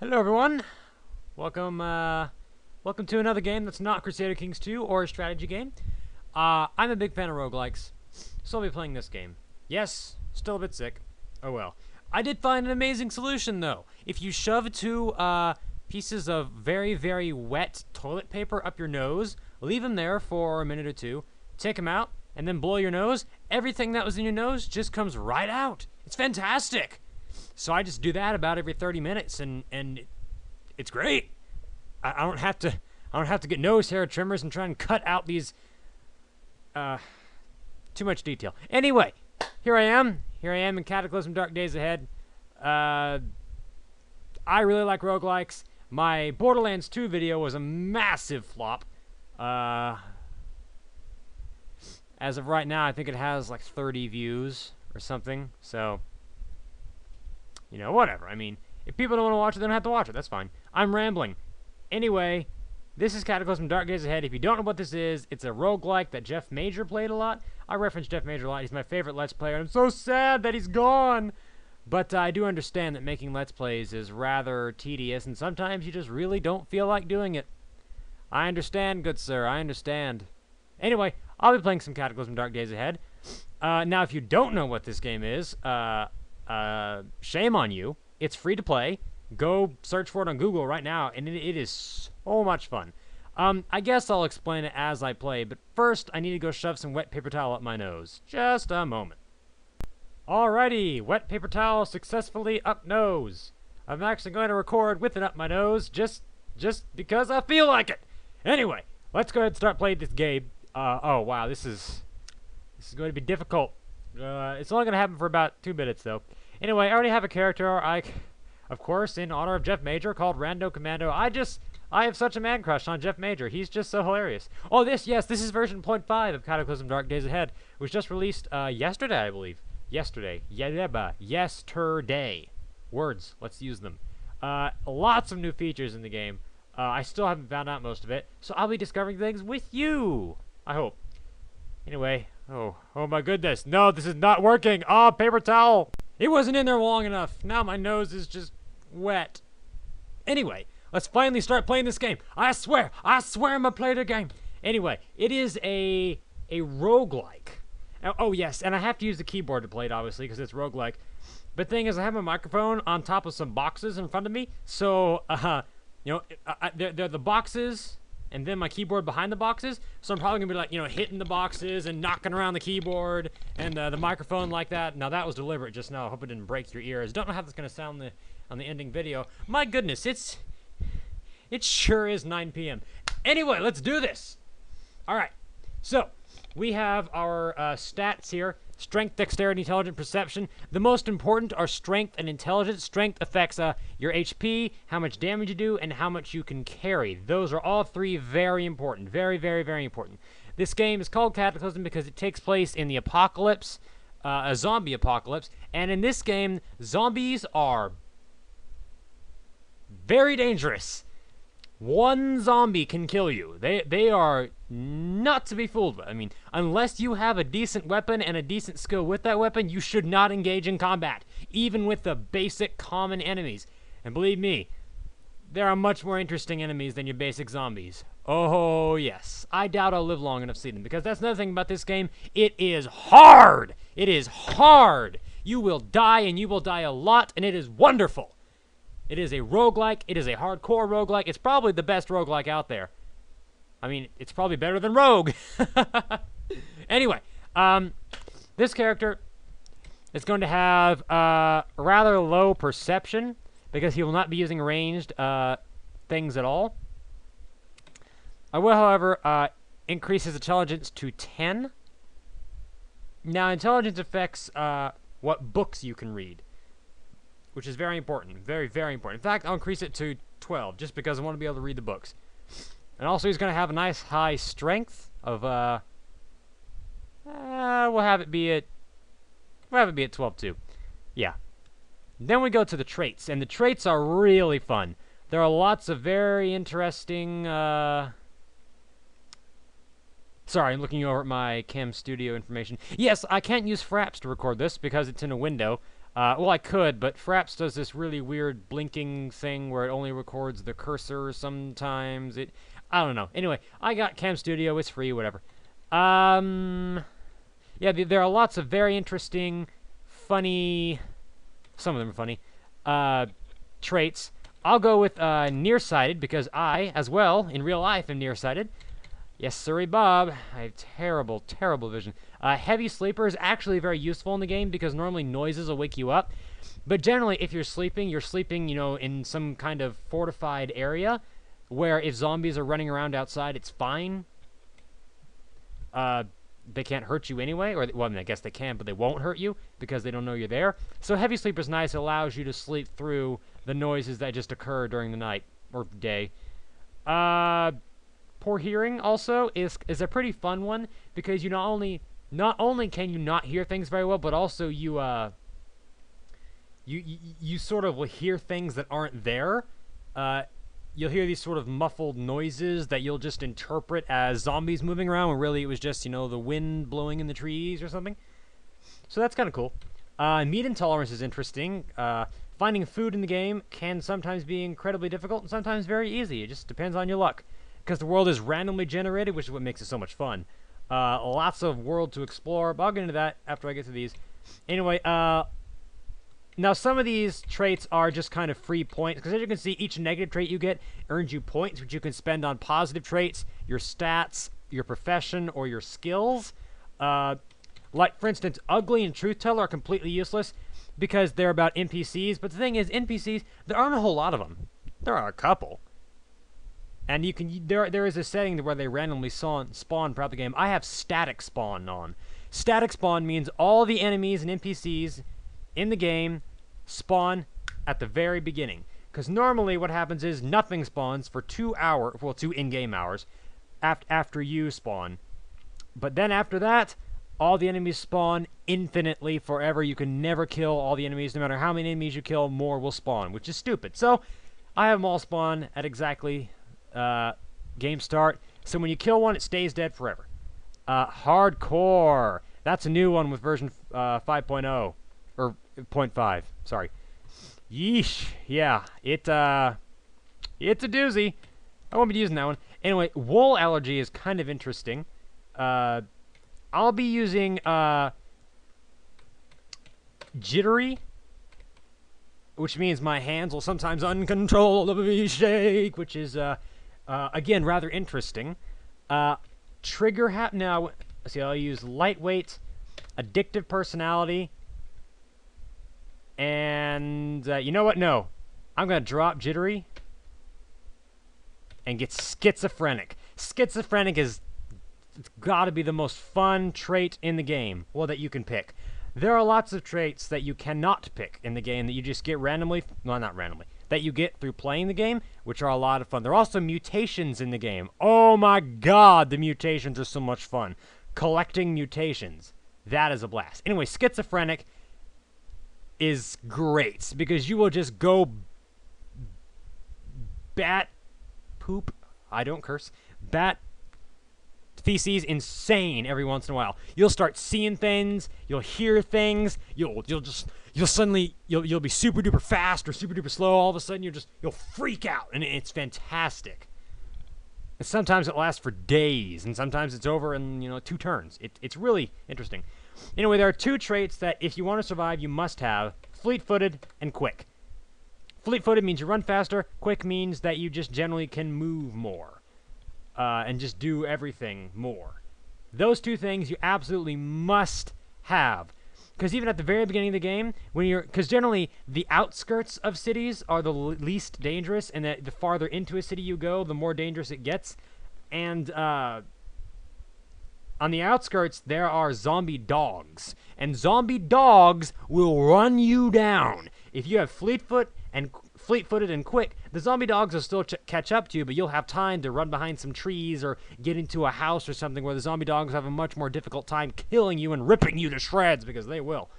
Hello everyone, welcome to another game that's not Crusader Kings 2 or a strategy game. I'm a big fan of roguelikes, so I'll be playing this game. Yes, still a bit sick. Oh well. I did find an amazing solution though. If you shove two pieces of very, very wet toilet paper up your nose, leave them there for a minute or two, take them out, and then blow your nose, everything that was in your nose just comes right out. It's fantastic! So I just do that about every 30 minutes, and it's great. I don't have to get nose hair trimmers and try and cut out these too much detail. Anyway, here I am in Cataclysm: Dark Days Ahead. I really like roguelikes. My Borderlands 2 video was a massive flop. As of right now, I think it has like 30 views or something. So, you know, whatever. I mean, if people don't want to watch it, they don't have to watch it. That's fine. I'm rambling. Anyway, this is Cataclysm: Dark Days Ahead. If you don't know what this is, it's a roguelike that Jefmajor played a lot. I reference Jefmajor a lot. He's my favorite Let's Player. I'm so sad that he's gone. But I do understand that making Let's Plays is rather tedious, and sometimes you just really don't feel like doing it. I understand, good sir. I understand. Anyway, I'll be playing some Cataclysm: Dark Days Ahead. Now, if you don't know what this game is, shame on you. It's free to play. Go search for it on Google right now, and it is so much fun. I guess I'll explain it as I play, but first I need to go shove some wet paper towel up my nose. Just a moment. Alrighty, wet paper towel successfully up nose. I'm actually going to record with it up my nose, just because I feel like it. Anyway, let's go ahead and start playing this game. Oh wow, this is going to be difficult. It's only going to happen for about 2 minutes, though. Anyway, I already have a character, of course, in honor of Jefmajor, called Rando Commando. I have such a man crush on Jefmajor. He's just so hilarious. Oh, this is version 0.5 of Cataclysm: Dark Days Ahead, which just released yesterday, I believe. Yesterday. Yesterday. Words. Let's use them. Lots of new features in the game. I still haven't found out most of it, so I'll be discovering things with you. I hope. Anyway. Oh my goodness. No, this is not working. Ah, paper towel. It wasn't in there long enough. Now my nose is just wet. Anyway, let's finally start playing this game. I swear I'm gonna play the game. Anyway, it is a roguelike. Oh yes, and I have to use the keyboard to play it, obviously, because it's roguelike. But the thing is, I have my microphone on top of some boxes in front of me, so you know, they're the boxes, and then my keyboard behind the boxes. So I'm probably gonna be like, you know, hitting the boxes and knocking around the keyboard and the microphone like that. Now that was deliberate just now. I hope it didn't break your ears. Don't know how that's gonna sound on the ending video. My goodness, it sure is 9 p.m. Anyway, let's do this. All right, so we have our stats here. Strength, dexterity, intelligence, perception. The most important are strength and intelligence. Strength affects your HP, how much damage you do, and how much you can carry. Those are all three very important. Very, very, very important. This game is called Cataclysm because it takes place in the apocalypse, a zombie apocalypse. And in this game, zombies are very dangerous. One zombie can kill you. They are not to be fooled with. I mean, unless you have a decent weapon and a decent skill with that weapon, you should not engage in combat, even with the basic common enemies. And believe me, there are much more interesting enemies than your basic zombies. Oh, yes. I doubt I'll live long enough to see them, because that's another thing about this game. It is hard. It is hard. You will die, and you will die a lot, and it is wonderful. It is a roguelike. It is a hardcore roguelike. It's probably the best roguelike out there. I mean, it's probably better than Rogue. Anyway, this character is going to have rather low perception because he will not be using ranged things at all. I will, however, increase his intelligence to 10. Now, intelligence affects what books you can read, which is very important. Very, very important. In fact, I'll increase it to 12 just because I want to be able to read the books. And also, he's going to have a nice high strength of, we'll have it be at 12 too. Yeah. Then we go to the traits, and the traits are really fun. There are lots of very interesting, sorry, I'm looking over at my Cam Studio information. Yes, I can't use Fraps to record this because it's in a window. Well, I could, but Fraps does this really weird blinking thing where it only records the cursor sometimes. I don't know. Anyway, I got Cam Studio. It's free, whatever. Yeah, there are lots of very interesting, funny, some of them are funny, traits. I'll go with nearsighted because I, as well, in real life, am nearsighted. Yes, sorry, Bob. I have terrible, terrible vision. Heavy sleeper is actually very useful in the game because normally noises will wake you up. But generally, if you're sleeping, you know, in some kind of fortified area where if zombies are running around outside, it's fine. They can't hurt you anyway, or, well, I mean, I guess they can, but they won't hurt you because they don't know you're there. So heavy sleeper's nice. It allows you to sleep through the noises that just occur during the night or day. Poor hearing also is a pretty fun one because you not only can you not hear things very well, but also you sort of will hear things that aren't there. You'll hear these sort of muffled noises that you'll just interpret as zombies moving around, when really it was just, you know, the wind blowing in the trees or something. So that's kind of cool. Meat intolerance is interesting. Finding food in the game can sometimes be incredibly difficult and sometimes very easy. It just depends on your luck. Because the world is randomly generated, which is what makes it so much fun. Lots of world to explore, but I'll get into that after I get to these. Anyway, now, some of these traits are just kind of free points, because as you can see, each negative trait you get earns you points, which you can spend on positive traits, your stats, your profession, or your skills. Like, for instance, ugly and truth teller are completely useless because they're about NPCs, but the thing is, NPCs, there aren't a whole lot of them. There are a couple. And you can there is a setting where they randomly spawn throughout the game. I have static spawn on. Static spawn means all the enemies and NPCs in the game spawn at the very beginning. Because normally what happens is nothing spawns for 2 hours, well, 2 in-game hours, after you spawn. But then after that, all the enemies spawn infinitely forever. You can never kill all the enemies. No matter how many enemies you kill, more will spawn, which is stupid. So, I have them all spawn at exactly game start. So when you kill one, it stays dead forever. Hardcore. That's a new one with version 5.0. Or 0.5, sorry. Yeesh. Yeah, it's a doozy. I won't be using that one. Anyway, wool allergy is kind of interesting. I'll be using jittery, which means my hands will sometimes uncontrollably shake, which is again rather interesting. Trigger now. See, I'll use lightweight, addictive personality. And, you know what? No. I'm going to drop jittery and get schizophrenic. Schizophrenic is got to be the most fun trait in the game. Well, that you can pick. There are lots of traits that you cannot pick in the game that you just get randomly. No, not randomly. That you get through playing the game, which are a lot of fun. There are also mutations in the game. Oh my god, the mutations are so much fun. Collecting mutations. That is a blast. Anyway, schizophrenic is great because you will just go bat poop. I don't curse. Bat feces insane every once in a while. You'll start seeing things. You'll hear things. You'll suddenly you'll be super duper fast or super duper slow. All of a sudden you'll freak out, and it's fantastic. And sometimes it lasts for days, and sometimes it's over in 2 turns. It's really interesting. Anyway, there are 2 traits that, if you want to survive, you must have. Fleet-footed and quick. Fleet-footed means you run faster. Quick means that you just generally can move more. And just do everything more. Those 2 things you absolutely must have. Because even at the very beginning of the game, because generally the outskirts of cities are the least dangerous, and the farther into a city you go, the more dangerous it gets. And, on the outskirts, there are zombie dogs. And zombie dogs will run you down. If you have fleet-footed and quick, the zombie dogs will still catch up to you, but you'll have time to run behind some trees or get into a house or something where the zombie dogs have a much more difficult time killing you and ripping you to shreds, because they will.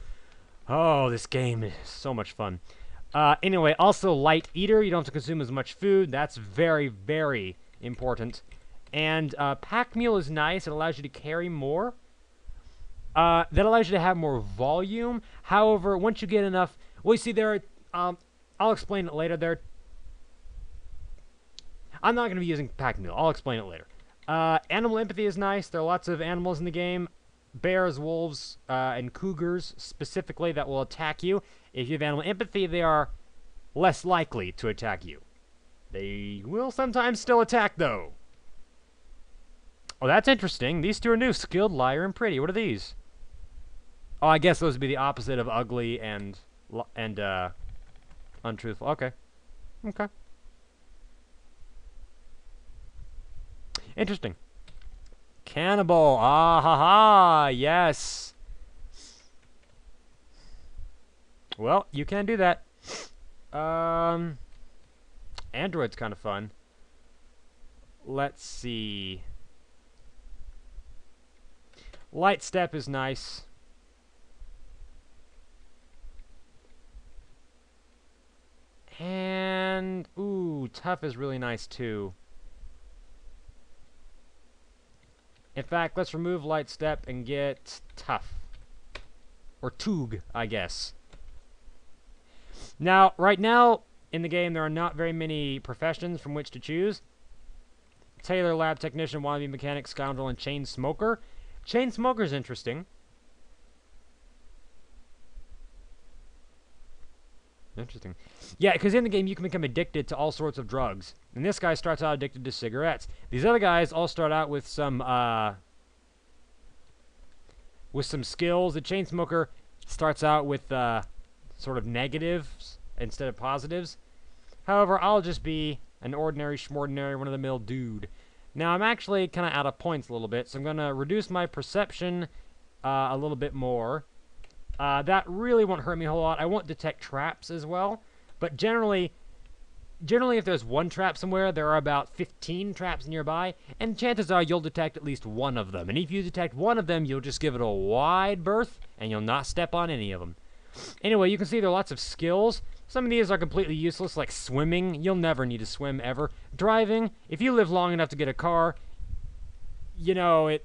Oh, this game is so much fun. Anyway, also light eater. You don't have to consume as much food. That's very, very important. And pack mule is nice. It allows you to carry more. that allows you to have more volume. However, once you get enough, well, you see, I'll explain it later. I'm not going to be using pack mule. I'll explain it later. Animal empathy is nice. There are lots of animals in the game. Bears, wolves, and cougars, specifically, that will attack you. If you have animal empathy, they are less likely to attack you. They will sometimes still attack, though. Oh, that's interesting. These two are new. Skilled, liar, and pretty. What are these? Oh, I guess those would be the opposite of ugly and untruthful. Okay. Okay. Interesting. Cannibal. Ah ha ha. Yes. Well, you can do that. Android's kind of fun. Let's see. Light step is nice. And ooh, tough is really nice too. In fact, let's remove light step and get tough. Or Toog, I guess. Now, right now, in the game, there are not very many professions from which to choose. Tailor, lab technician, wannabe mechanic, scoundrel, and chain smoker. Chain smoker's interesting. Interesting. Yeah, because in the game, you can become addicted to all sorts of drugs. And this guy starts out addicted to cigarettes. These other guys all start out with some skills. The chain smoker starts out with sort of negatives instead of positives. However, I'll just be an ordinary schmordinary run-of-the-mill dude. Now, I'm actually kind of out of points a little bit, so I'm going to reduce my perception a little bit more. That really won't hurt me a whole lot. I won't detect traps as well. But generally, if there's one trap somewhere, there are about 15 traps nearby, and chances are you'll detect at least one of them. And if you detect one of them, you'll just give it a wide berth, and you'll not step on any of them. Anyway, you can see there are lots of skills. Some of these are completely useless, like swimming. You'll never need to swim, ever. Driving, if you live long enough to get a car, you know, I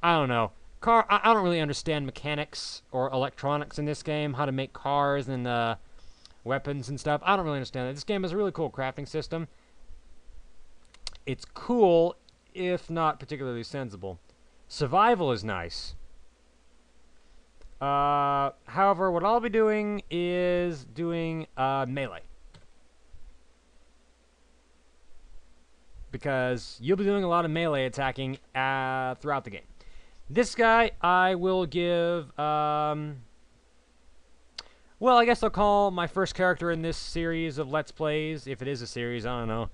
don't know. I don't really understand mechanics or electronics in this game, how to make cars and weapons and stuff. I don't really understand that. This game has a really cool crafting system. It's cool, if not particularly sensible. Survival is nice. However, what I'll be doing is doing melee. Because you'll be doing a lot of melee attacking throughout the game. This guy, I will give, well, I guess I'll call my first character in this series of Let's Plays, if it is a series, I don't know.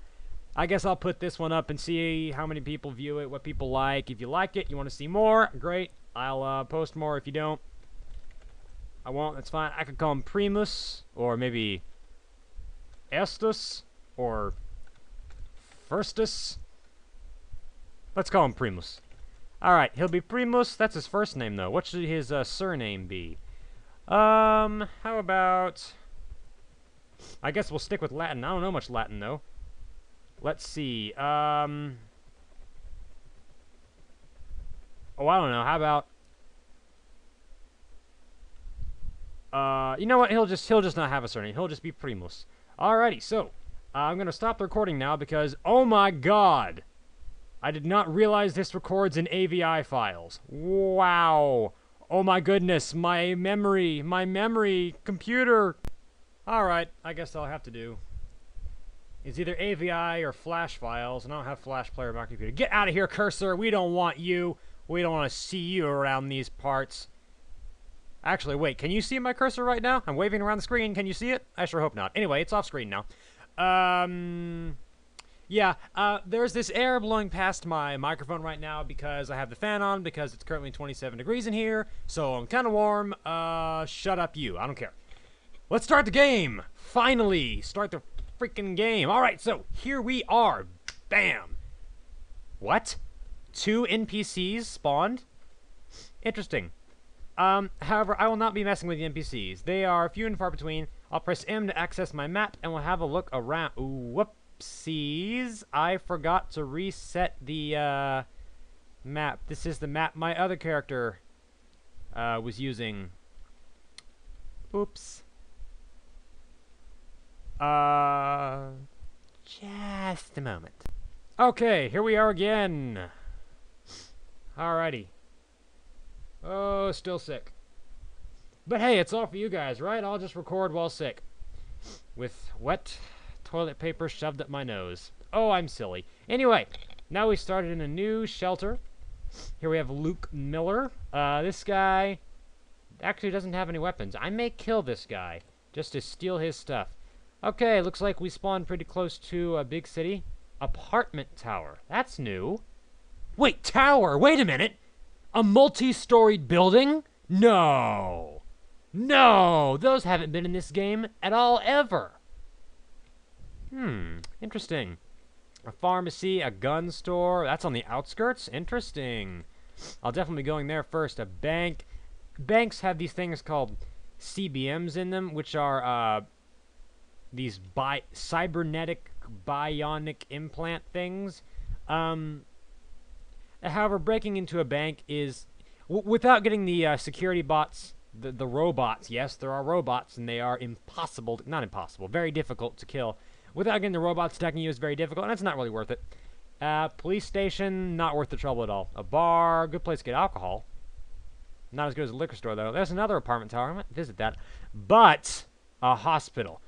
I guess I'll put this one up and see how many people view it, what people like. If you like it, you want to see more, great. I'll post more. If you don't, I won't, that's fine. I could call him Primus, or maybe Estus, or Firstus. Let's call him Primus. Alright, he'll be Primus. That's his first name, though. What should his surname be? How about... I guess we'll stick with Latin. I don't know much Latin, though. Let's see. Oh, I don't know. How about... you know what? He'll just not have a surname. He'll just be Primus. Alrighty, so... I'm going to stop the recording now because... Oh my god! I did not realize this records in AVI files. Wow. Oh my goodness, my memory, computer. Alright, I guess all I have to do is either AVI or Flash files, and I don't have Flash player on my computer. Get out of here, cursor. We don't want you. We don't want to see you around these parts. Actually, wait, can you see my cursor right now? I'm waving around the screen. Can you see it? I sure hope not. Anyway, it's off screen now. Yeah, there's this air blowing past my microphone right now because I have the fan on, because it's currently 27 degrees in here, so I'm kind of warm. Shut up you. I don't care. Let's start the game! Finally! Start the freaking game. Alright, so here we are. Bam! What? 2 NPCs spawned? Interesting. However, I will not be messing with the NPCs. They are few and far between. I'll press M to access my map, and we'll have a look around. Ooh, whoop. Whoopsies, I forgot to reset the Map. This is the map my other character was using. Oops. Just a moment. Okay, here we are again. Alrighty. Oh, still sick. But hey, it's all for you guys, right? I'll just record while sick. With wet toilet paper shoved up my nose. Oh, I'm silly. Anyway, now we started in a new shelter. Here we have Luke Miller. This guy actually doesn't have any weapons. I may kill this guy just to steal his stuff. Okay, looks like we spawned pretty close to a big city. Apartment tower. That's new. Wait, tower! Wait a minute! A multi-storied building? No! No! Those haven't been in this game at all, ever. Interesting. A pharmacy, a gun store. That's on the outskirts? Interesting. I'll definitely be going there first. A bank. Banks have these things called CBMs in them, which are, these cybernetic bionic implant things. However, breaking into a bank is, without getting the security bots, the robots. Yes, there are robots, and they are impossible, not impossible, very difficult to kill. Without getting the robots attacking you is very difficult, and it's not really worth it. Police station, not worth the trouble at all. A bar, good place to get alcohol. Not as good as a liquor store, though. There's another apartment tower. I might visit that. But a hospital.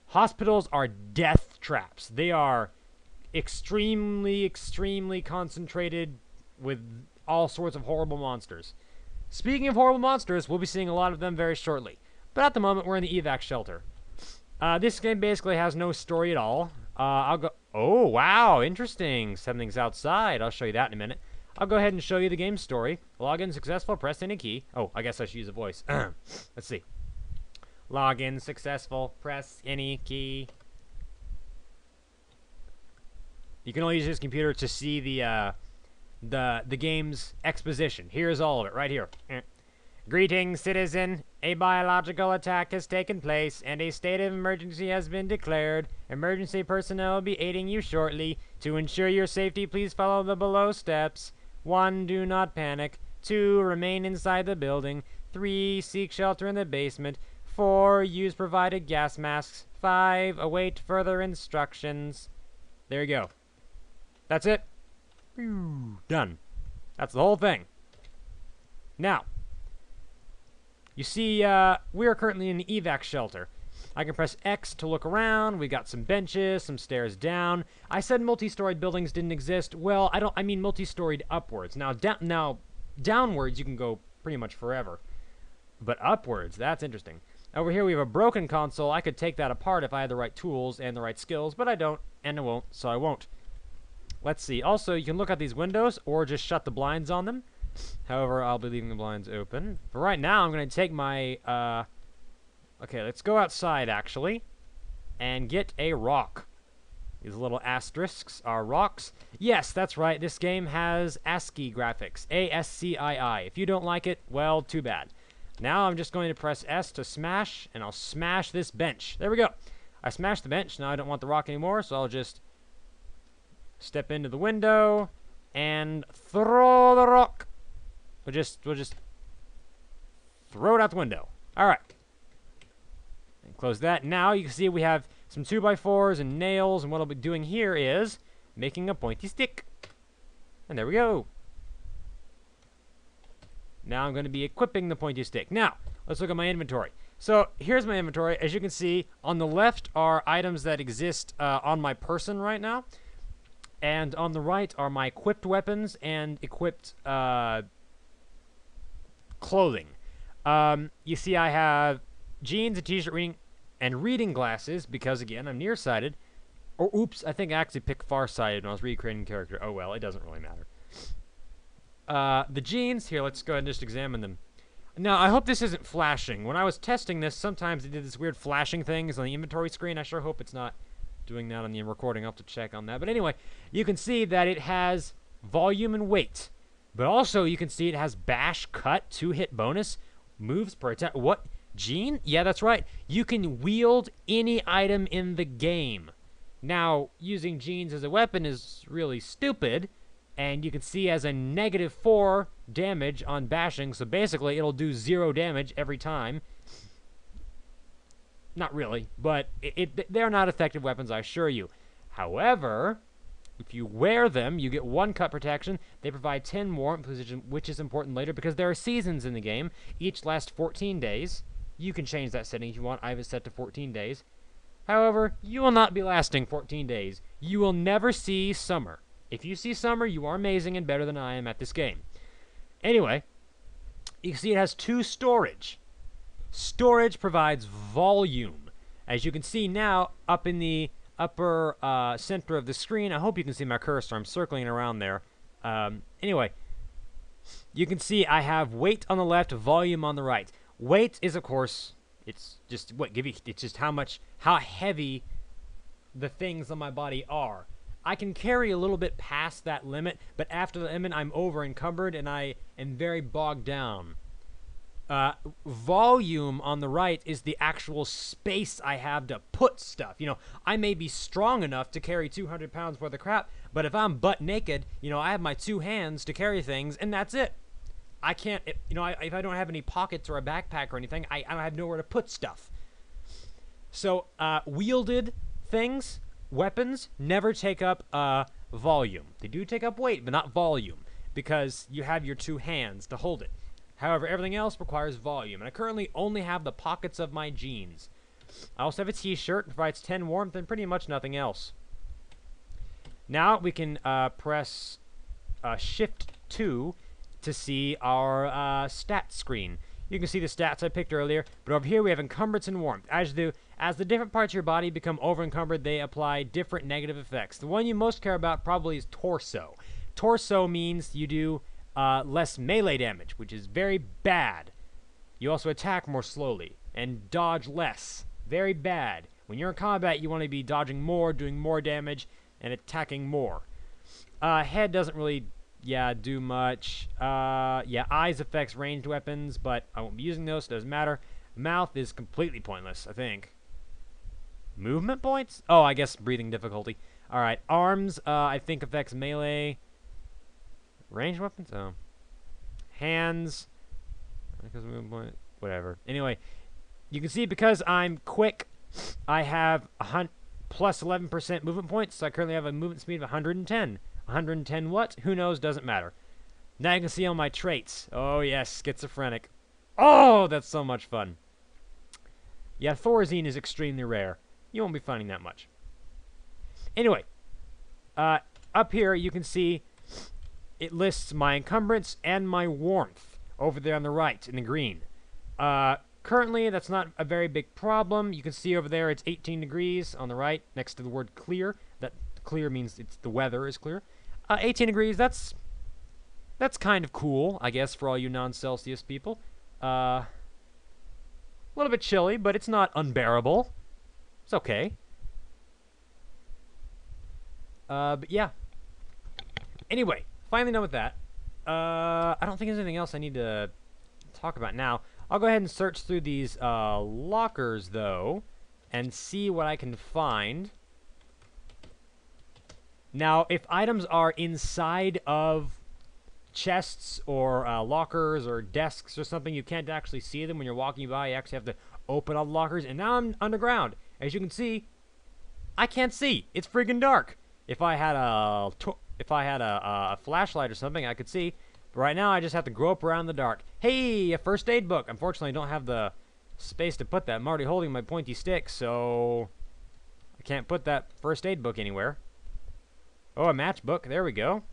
Hospitals are death traps. They are extremely, extremely concentrated with all sorts of horrible monsters. Speaking of horrible monsters, we'll be seeing a lot of them very shortly. But at the moment, we're in the evac shelter. This game basically has no story at all. I'll go... Oh, wow, interesting. Something's outside. I'll show you that in a minute. I'll go ahead and show you the game story. Login successful. Press any key. Oh, I guess I should use a voice. Let's see. Login successful. Press any key. You can only use this computer to see the game's exposition. Here's all of it right here. Greetings, citizen. A biological attack has taken place, and a state of emergency has been declared. Emergency personnel will be aiding you shortly. To ensure your safety, please follow the below steps. 1. Do not panic. 2. Remain inside the building. 3. Seek shelter in the basement. 4. Use provided gas masks. 5. Await further instructions. There you go. That's it. Done. That's the whole thing. Now, you see, we are currently in the evac shelter. I can press X to look around. We got some benches, some stairs down. I said multi-storied buildings didn't exist. Well, I mean multi-storied upwards. Now, downwards you can go pretty much forever. But upwards, that's interesting. Over here we have a broken console. I could take that apart if I had the right tools and the right skills, but I don't, and I won't, so I won't. Let's see. Also, you can look out these windows or just shut the blinds on them. However, I'll be leaving the blinds open. For right now, I'm going to take my, okay, let's go outside, actually, and get a rock. These little asterisks are rocks. Yes, that's right. This game has ASCII graphics. A-S-C-I-I. If you don't like it, well, too bad. Now I'm just going to press S to smash, and I'll smash this bench. There we go. I smashed the bench. Now I don't want the rock anymore, so I'll just step into the window and throw the rock. We'll just throw it out the window. All right. And close that. Now you can see we have some 2x4s and nails, and what I'll be doing here is making a pointy stick. And there we go. Now I'm going to be equipping the pointy stick. Now, let's look at my inventory. So here's my inventory. As you can see, on the left are items that exist on my person right now. And on the right are my equipped weapons and equipped clothing. You see I have jeans, a t-shirt, reading glasses, because, again, I'm nearsighted. Or, oops, I think I actually picked farsighted when I was recreating the character. Oh, well, it doesn't really matter. The jeans, here, let's go ahead and just examine them. Now, I hope this isn't flashing. When I was testing this, sometimes it did this weird flashing things on the inventory screen. I sure hope it's not doing that on the recording. I'll have to check on that. But anyway, you can see that it has volume and weight. But also, you can see it has bash, cut, 2-hit bonus, moves per attack. What? Gene? Yeah, that's right. You can wield any item in the game. Now, using genes as a weapon is really stupid, And you can see as a -4 damage on bashing, so basically it'll do 0 damage every time. Not really, but they're not effective weapons, I assure you. However, if you wear them, you get 1 cut protection. They provide 10 warmth, which is important later because there are seasons in the game. Each lasts 14 days. You can change that setting if you want. I have it set to 14 days. However, you will not be lasting 14 days. You will never see summer. If you see summer, you are amazing and better than I am at this game. Anyway, you can see it has 2 storage. Storage provides volume. As you can see now, up in the upper center of the screen, I hope you can see my cursor. I'm circling around there. Anyway, you can see I have weight on the left, volume on the right. Weight is, of course, it's just it's just how heavy the things on my body are. I can carry a little bit past that limit, but after the limit, I'm over encumbered and I am very bogged down. Volume on the right is the actual space I have to put stuff. You know, I may be strong enough to carry 200 pounds worth of crap, but if I'm butt naked, you know, I have my 2 hands to carry things, and that's it. I can't, you know, if I don't have any pockets or a backpack or anything, I don't have nowhere to put stuff. So, wielded things, weapons, never take up volume. They do take up weight, but not volume, because you have your 2 hands to hold it. However, everything else requires volume, and I currently only have the pockets of my jeans. I also have a t-shirt, provides 10 warmth, and pretty much nothing else. Now we can press Shift 2 to see our stats screen. You can see the stats I picked earlier, but over here we have encumbrance and warmth. As the different parts of your body become over-encumbered, they apply different negative effects. The one you most care about probably is torso. Torso means you do less melee damage, which is very bad. You also attack more slowly and dodge less. Very bad. When you're in combat, you want to be dodging more, doing more damage, and attacking more. Head doesn't really, do much. Eyes affects ranged weapons, but I won't be using those, so it doesn't matter. Mouth is completely pointless, I think. Movement points? Oh, I guess breathing difficulty. Alright, arms, I think affects melee. Ranged weapons? Oh. Hands. Because movement point. Whatever. Anyway, you can see because I'm quick, I have plus 11% movement points, so I currently have a movement speed of 110. 110 what? Who knows? Doesn't matter. Now you can see all my traits. Oh, yes, schizophrenic. Oh, that's so much fun. Yeah, Thorazine is extremely rare. You won't be finding that much. Anyway, up here you can see it lists my encumbrance and my warmth over there on the right in the green. Currently, that's not a very big problem. You can see over there it's 18 degrees on the right next to the word clear. That clear means the weather is clear. 18 degrees, that's kind of cool, I guess, for all you non-Celsius people. A little bit chilly, but it's not unbearable. It's okay. But yeah. Anyway, finally done with that. I don't think there's anything else I need to talk about now. I'll go ahead and search through these lockers, though, and see what I can find. Now, if items are inside of chests or lockers or desks or something, you can't actually see them when you're walking by. You actually have to open all the lockers. And now I'm underground. As you can see, I can't see. It's freaking dark. If I had a flashlight or something, I could see. But right now, I just have to grope around in the dark. Hey, a first aid book. Unfortunately, I don't have the space to put that. I'm already holding my pointy stick, so I can't put that first aid book anywhere. Oh, a matchbook. There we go.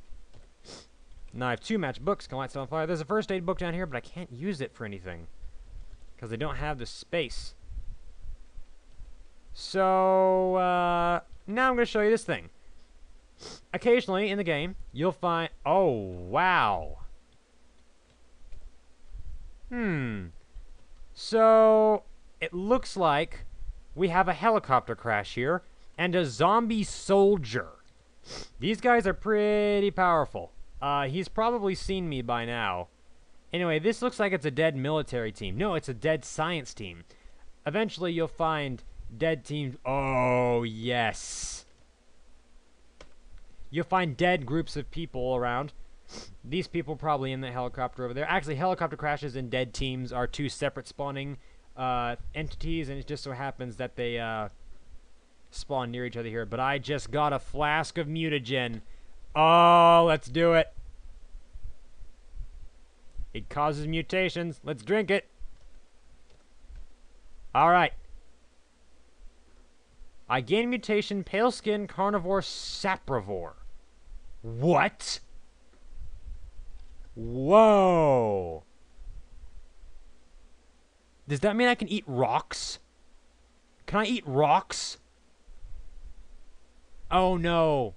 Now I have 2 matchbooks. Can light stuff on fire. There's a first aid book down here, but I can't use it for anything because I don't have the space. So, now I'm going to show you this thing. Occasionally in the game, you'll find... Oh, wow. So, it looks like we have a helicopter crash here and a zombie soldier. These guys are pretty powerful. He's probably seen me by now. Anyway, this looks like it's a dead military team. No, it's a dead science team. Eventually, you'll find dead teams. Oh, yes. you'll find dead groups of people around. These people probably in the helicopter over there. Actually, helicopter crashes and dead teams are two separate spawning entities, and it just so happens that they spawn near each other here. But I just got a flask of mutagen. Oh, let's do it. It causes mutations. Let's drink it. Alright. I gain mutation, pale skin, carnivore, saprivore. What? Whoa. Does that mean I can eat rocks? Can I eat rocks? Oh no.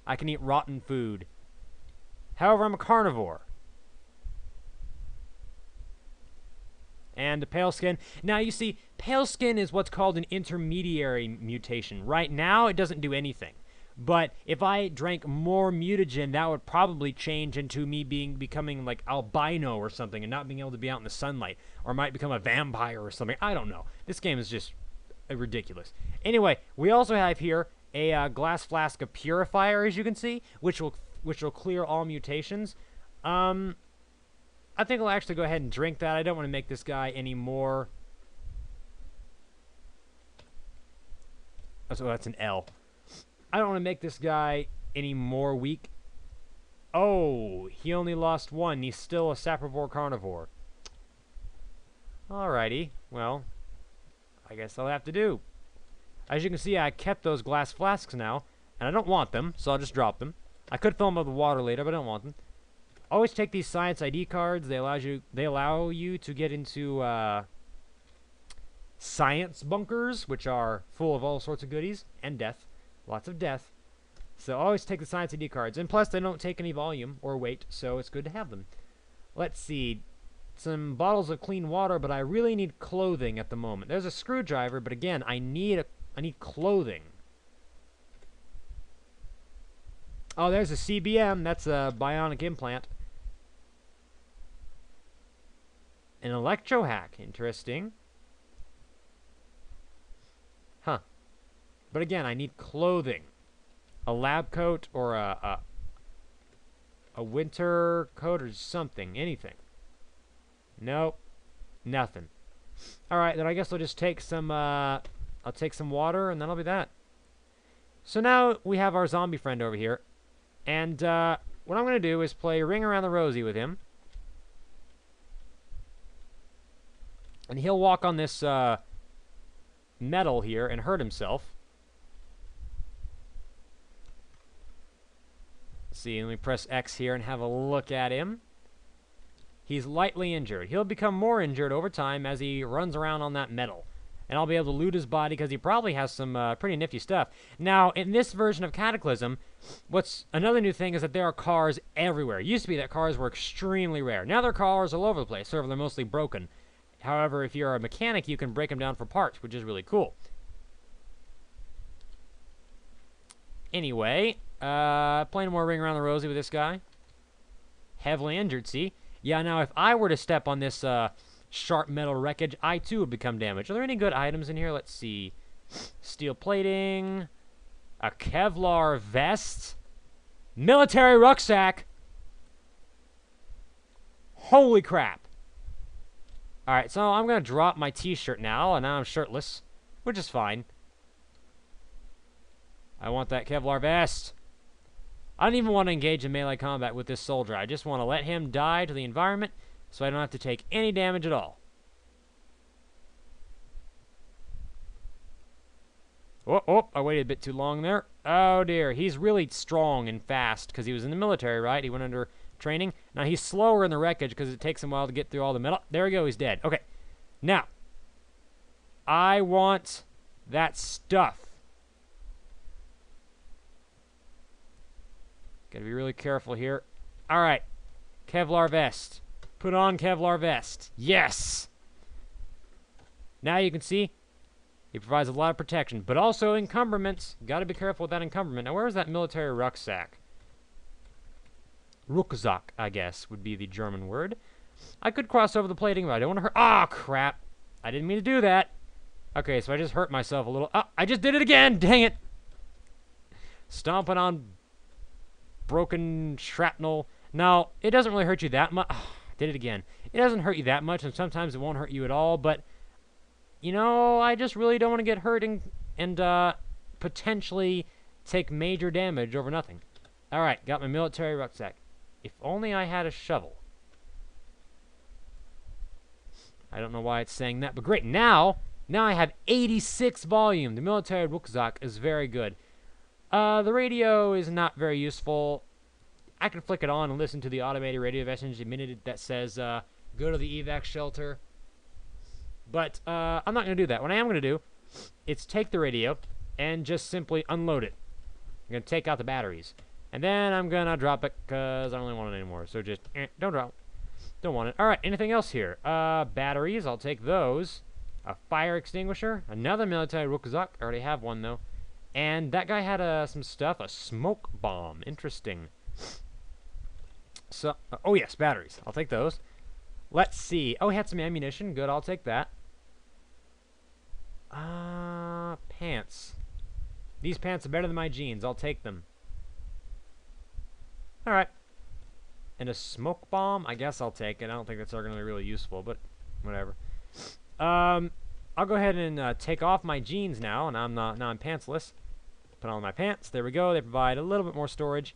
I can eat rotten food. However, I'm a carnivore. And a pale skin. Now, you see, pale skin is what's called an intermediary mutation. Right now, it doesn't do anything. But if I drank more mutagen, that would probably change into me becoming like albino or something and not being able to be out in the sunlight. Or might become a vampire or something. I don't know. This game is just ridiculous. Anyway, we also have here a glass flask of purifier, as you can see, which will clear all mutations. I think I'll actually go ahead and drink that. I don't want to make this guy any more... Oh, so that's an L. I don't want to make this guy any more weak. Oh, he only lost one. He's still a saprivore carnivore. Alrighty. Well, I guess I'll have to do. As you can see, I kept those glass flasks now, and I don't want them, so I'll just drop them. I could fill them up with water later, but I don't want them. Always take these science ID cards. They allow you to get into science bunkers, which are full of all sorts of goodies and death, lots of death. So always take the science ID cards, and plus they don't take any volume or weight, so it's good to have them. Let's see, some bottles of clean water, but I really need clothing at the moment. There's a screwdriver, but again, I need clothing. Oh, there's a CBM. That's a bionic implant. An electro hack. Interesting. Huh. But again, I need clothing. A lab coat or a winter coat or something. Anything. Nope. Nothing. Alright, then I guess I'll just take some, I'll take some water and then I'll be that. So now we have our zombie friend over here. And what I'm going to do is play Ring Around the Rosie with him. And he'll walk on this metal here and hurt himself. Let's see, let me press X here and have a look at him. He's lightly injured. He'll become more injured over time as he runs around on that metal. And I'll be able to loot his body because he probably has some pretty nifty stuff. Now, in this version of Cataclysm, what's another new thing is that there are cars everywhere. It used to be that cars were extremely rare. Now there are cars all over the place, so they're mostly broken. However, if you're a mechanic, you can break them down for parts, which is really cool. Anyway, playing more Ring Around the Rosie with this guy. Heavily injured, see? Yeah, now if I were to step on this sharp metal wreckage, I too would become damaged. Are there any good items in here? Let's see. Steel plating. A Kevlar vest. Military rucksack. Holy crap. Alright, so I'm going to drop my t-shirt now, and now I'm shirtless, which is fine. I want that Kevlar vest. I don't even want to engage in melee combat with this soldier. I just want to let him die to the environment so I don't have to take any damage at all. Oh, I waited a bit too long there. Oh dear, he's really strong and fast because he was in the military, right? He went under training. Now he's slower in the wreckage because it takes him a while to get through all the metal. There we go, he's dead. Okay, now I want that stuff. Gotta be really careful here. Alright, Kevlar vest. Put on Kevlar vest. Yes! Now you can see he provides a lot of protection, but also encumberments. Gotta be careful with that encumberment. Now where is that military rucksack? Rucksack, I guess, would be the German word. I could cross over the plating, but I don't want to hurt. Ah, crap. I didn't mean to do that. Okay, so I just hurt myself a little. Ah, I just did it again. Dang it. stomping on broken shrapnel. Now, it doesn't really hurt you that much. Did it again. It doesn't hurt you that much, and sometimes it won't hurt you at all, but, you know, I just really don't want to get hurt and potentially take major damage over nothing. Alright, got my military rucksack. If only I had a shovel. I don't know why it's saying that, but great. Now I have 86 volume. The military rucksack is very good. The radio is not very useful. I can flick it on and listen to the automated radio message the minute that says, go to the evac shelter. But I'm not going to do that. What I am going to do is take the radio and just simply unload it. I'm going to take out the batteries. And then I'm going to drop it because I don't really want it anymore. So just, don't drop it. Don't want it. Alright, anything else here? Batteries, I'll take those. A fire extinguisher. Another military rucksack. I already have one, though. And that guy had some stuff. A smoke bomb. Interesting. So, oh yes, batteries. I'll take those. Let's see. Oh, he had some ammunition. Good, I'll take that. Pants. These pants are better than my jeans. I'll take them. Alright. And a smoke bomb? I guess I'll take it. I don't think that's going to be really useful, but whatever. I'll go ahead and take off my jeans now, and now I'm pantsless. Put on my pants. There we go. They provide a little bit more storage.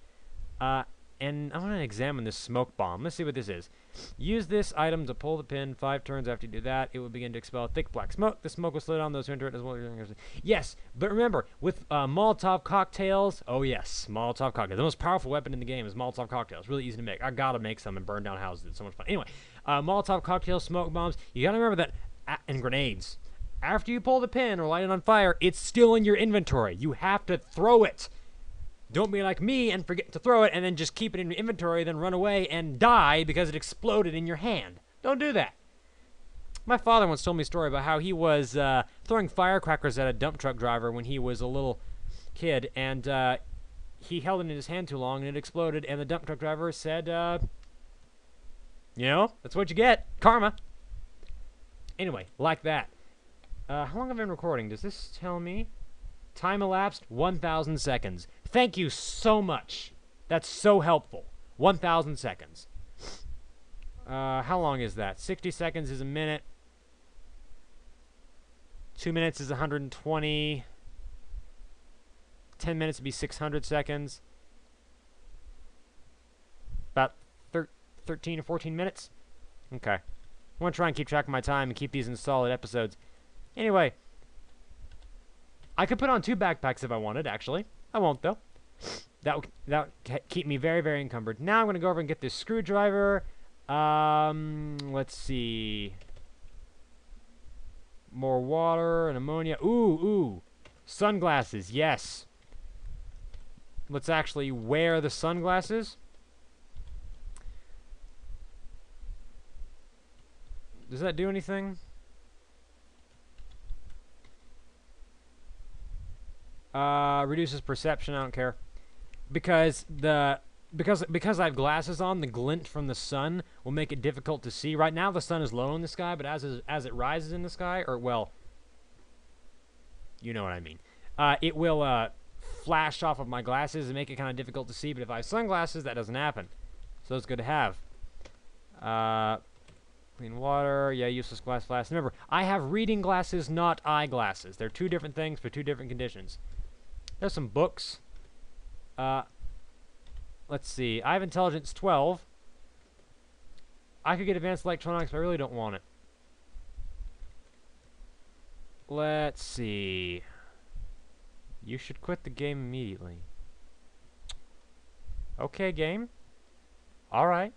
And I want to examine this smoke bomb. Let's see what this is. Use this item to pull the pin 5 turns. After you do that, it will begin to expel thick black smoke. The smoke will slow down those who enter it as well. Yes, but remember, with Molotov cocktails, oh yes, Molotov cocktails. The most powerful weapon in the game is Molotov cocktails. Really easy to make. I gotta make some and burn down houses. It's so much fun. Anyway, Molotov cocktails, smoke bombs. You gotta remember that, and grenades. After you pull the pin or light it on fire, it's still in your inventory. You have to throw it. Don't be like me and forget to throw it and then just keep it in your inventory, then run away and die because it exploded in your hand. Don't do that. My father once told me a story about how he was throwing firecrackers at a dump truck driver when he was a little kid, and he held it in his hand too long and it exploded, and the dump truck driver said, you know, that's what you get. Karma. Anyway, like that. How long have I been recording? Does this tell me? Time elapsed, 1,000 seconds. Thank you so much. That's so helpful. 1,000 seconds. How long is that? 60 seconds is a minute. 2 minutes is 120. 10 minutes would be 600 seconds. About 13 or 14 minutes. Okay. I want to try and keep track of my time and keep these in solid episodes. Anyway. I could put on 2 backpacks if I wanted, actually. I won't, though. That would keep me very, very encumbered. Now I'm going to go over and get this screwdriver. Let's see. More water and ammonia. Ooh. Sunglasses, yes. Let's actually wear the sunglasses. Does that do anything? Reduces perception. I don't care, because I have glasses on. The glint from the sun will make it difficult to see. Right now, the sun is low in the sky, but as it rises in the sky, or well, you know what I mean. It will flash off of my glasses and make it kind of difficult to see. But if I have sunglasses, that doesn't happen. So it's good to have. Clean water. Yeah, useless glass flask. Remember, I have reading glasses, not eyeglasses. They're 2 different things for 2 different conditions. There's some books. Let's see. I have intelligence 12. I could get advanced electronics, but I really don't want it. Let's see. You should quit the game immediately. Okay, game. Alright.